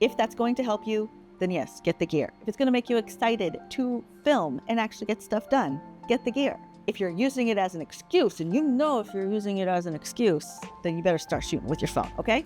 If that's going to help you, then yes, get the gear. If it's going to make you excited to film and actually get stuff done, get the gear. If you're using it as an excuse, and you know if you're using it as an excuse, then you better start shooting with your phone, okay?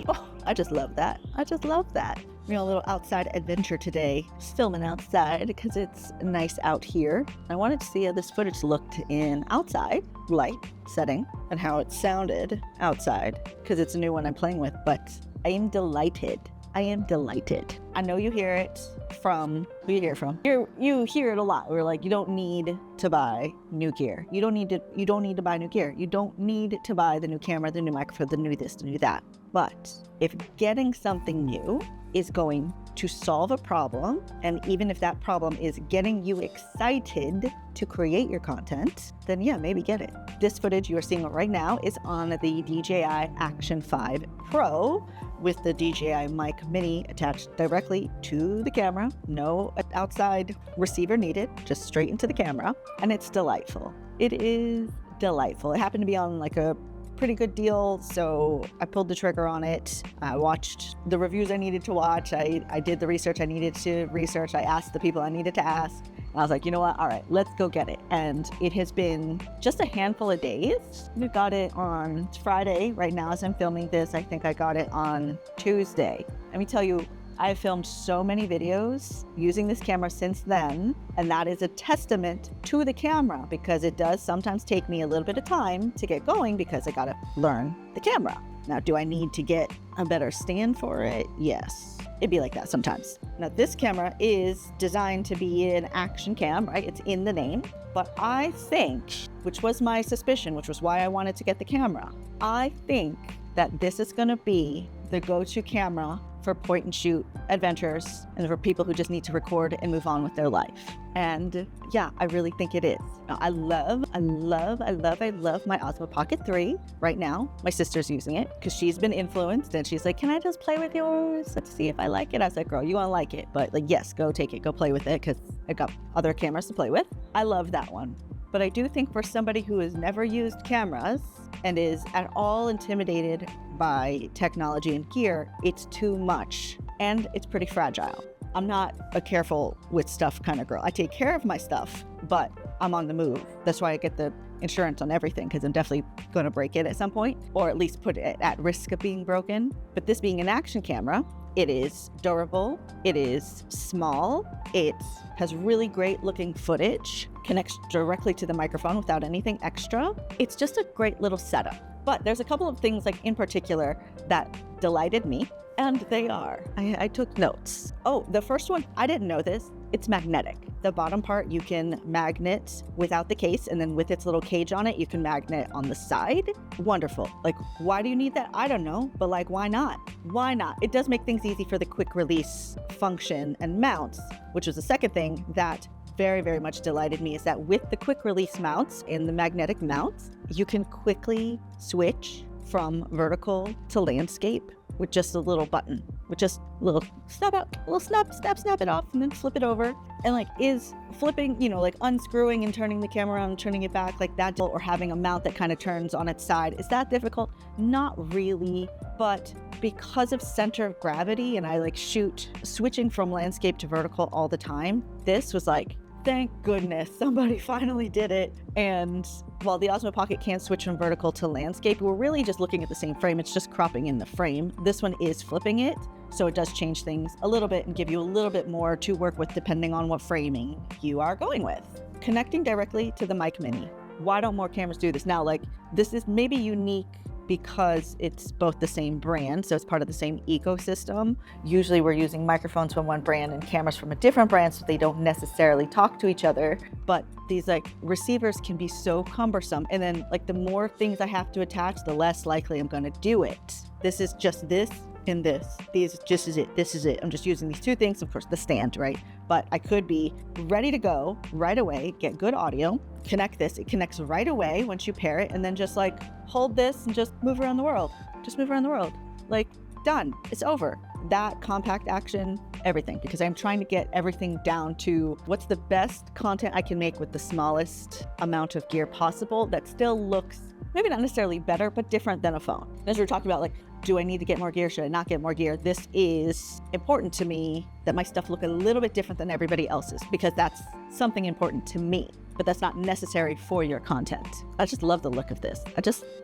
Oh, I just love that. I just love that. You know, a little outside adventure today. Just filming outside because it's nice out here. I wanted to see how this footage looked in outside light setting and how it sounded outside because it's a new one I'm playing with, but I am delighted. I am delighted. I know you hear it from, who you hear it from? You hear it a lot. We're like, you don't need to buy new gear. You don't need to buy new gear. You don't need to buy the new camera, the new microphone, the new this, the new that. But if getting something new is going to solve a problem, and even if that problem is getting you excited to create your content, then yeah, maybe get it. This footage you are seeing right now is on the DJI Action 5 Pro with the DJI Mic Mini attached directly to the camera. No outside receiver needed, just straight into the camera. And it's delightful. It is delightful. It happened to be on like a pretty good deal, so I pulled the trigger on it. I watched the reviews I needed to watch. I did the research I needed to research. I asked the people I needed to ask. And I was like, you know what? All right, let's go get it. And it has been just a handful of days. We got it on Friday. Right now, as I'm filming this, I think I got it on Tuesday. Let me tell you, I've filmed so many videos using this camera since then, and that is a testament to the camera because it does sometimes take me a little bit of time to get going because I gotta learn the camera. Now, do I need to get a better stand for it? Yes, it'd be like that sometimes. Now, this camera is designed to be an action cam, right? It's in the name, but I think, which was my suspicion, which was why I wanted to get the camera, I think that this is gonna be the go-to camera for point and shoot adventures and for people who just need to record and move on with their life. And yeah, I really think it is. Now, I love my Osmo Pocket 3 right now. My sister's using it because she's been influenced and she's like, can I just play with yours? Let's see if I like it. I was like, girl, you won't like it, but like, yes, go take it, go play with it because I got other cameras to play with. I love that one. But I do think for somebody who has never used cameras and is at all intimidated by technology and gear, it's too much and it's pretty fragile. I'm not a careful with stuff kind of girl. I take care of my stuff, but I'm on the move. That's why I get the insurance on everything because I'm definitely going to break it at some point or at least put it at risk of being broken. But this being an action camera, it is durable, it is small, it has really great looking footage, connects directly to the microphone without anything extra. It's just a great little setup. But there's a couple of things like in particular that delighted me, and they are, I took notes. Oh, the first one, I didn't know this, it's magnetic. The bottom part you can magnet without the case, and then with its little cage on it, you can magnet on the side. Wonderful. Like, why do you need that? I don't know, but like, why not? Why not? It does make things easy for the quick release function and mounts, which was the second thing that very, very much delighted me is that with the quick release mounts and the magnetic mounts, you can quickly switch from vertical to landscape with just a little button, with just a little snap it off and then flip it over. And like, is flipping, you know, like unscrewing and turning the camera around and turning it back like that, or having a mount that kind of turns on its side, is that difficult? Not really, but because of center of gravity and I like shoot switching from landscape to vertical all the time, this was like, thank goodness somebody finally did it. And while the Osmo Pocket can switch from vertical to landscape, we're really just looking at the same frame. It's just cropping in the frame. This one is flipping it, so it does change things a little bit and give you a little bit more to work with depending on what framing you are going with. Connecting directly to the Mic Mini. Why don't more cameras do this? Now, like, this is maybe unique because it's both the same brand, so it's part of the same ecosystem. Usually we're using microphones from one brand and cameras from a different brand, so they don't necessarily talk to each other. But these like receivers can be so cumbersome, and then like the more things I have to attach, the less likely I'm gonna do it. This is just this and this. This is it. I'm just using these two things, of course, the stand, right? But I could be ready to go right away, get good audio, connect this. It connects right away once you pair it, and then just like hold this and just move around the world. Just move around the world. Like, done. It's over. That compact action, everything, because I'm trying to get everything down to what's the best content I can make with the smallest amount of gear possible that still looks maybe not necessarily better, but different than a phone. As we were talking about, like, Do I need to get more gear? Should I not get more gear? This is important to me, that my stuff look a little bit different than everybody else's, because that's something important to me, but that's not necessary for your content. I just love the look of this.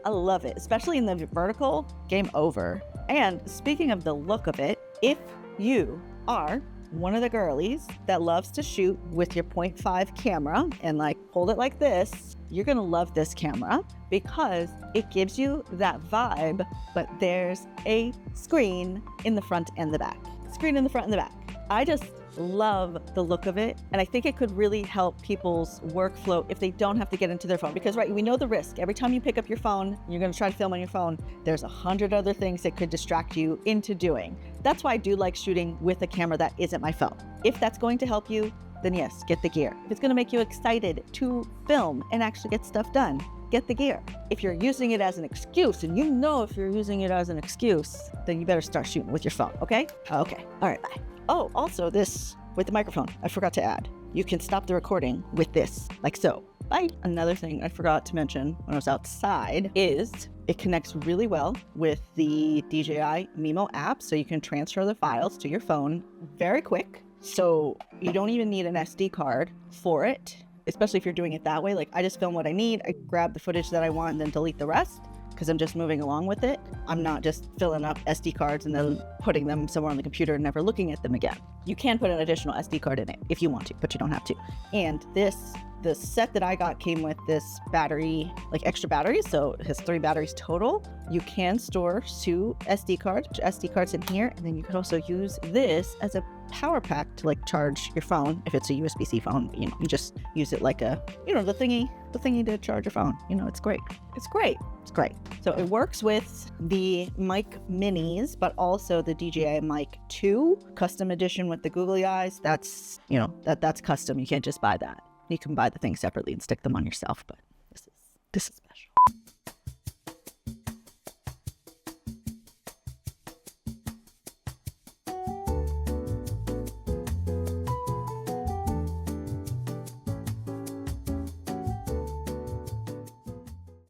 I love it, especially in the vertical. Game over. And speaking of the look of it, if you are one of the girlies that loves to shoot with your 0.5 camera and like hold it like this, you're gonna love this camera because it gives you that vibe, but there's a screen in the front and the back. Screen in the front and the back. I just love the look of it, and I think it could really help people's workflow if they don't have to get into their phone, because right, we know the risk. Every time you pick up your phone, you're going to try to film on your phone, there's 100 other things that could distract you into doing. That's why I do like shooting with a camera that isn't my phone. If that's going to help you, then yes, get the gear. If it's going to make you excited to film and actually get stuff done, get the gear. If you're using it as an excuse, and you know if you're using it as an excuse, then you better start shooting with your phone, okay? Okay, all right, bye. Oh, also this with the microphone, I forgot to add. You can stop the recording with this, like so. Bye. Another thing I forgot to mention when I was outside is it connects really well with the DJI Mimo app, so you can transfer the files to your phone very quick. So you don't even need an SD card for it, especially if you're doing it that way. Like, I just film what I need, I grab the footage that I want and then delete the rest, because I'm just moving along with it. I'm not just filling up SD cards and then putting them somewhere on the computer and never looking at them again. You can put an additional SD card in it if you want to, but you don't have to. And the set that I got came with this battery, like extra batteries, so it has 3 batteries total. You can store 2 SD cards in here, and then you could also use this as a power pack to like charge your phone if it's a USB-C phone. You know, you just use it like a, you know, the thingy to charge your phone. You know, it's great. It's great. It's great. So it works with the Mic Minis, but also the DJI Mic 2 custom edition with the googly eyes. That's, you know, that's custom. You can't just buy that. You can buy the things separately and stick them on yourself, but this is special.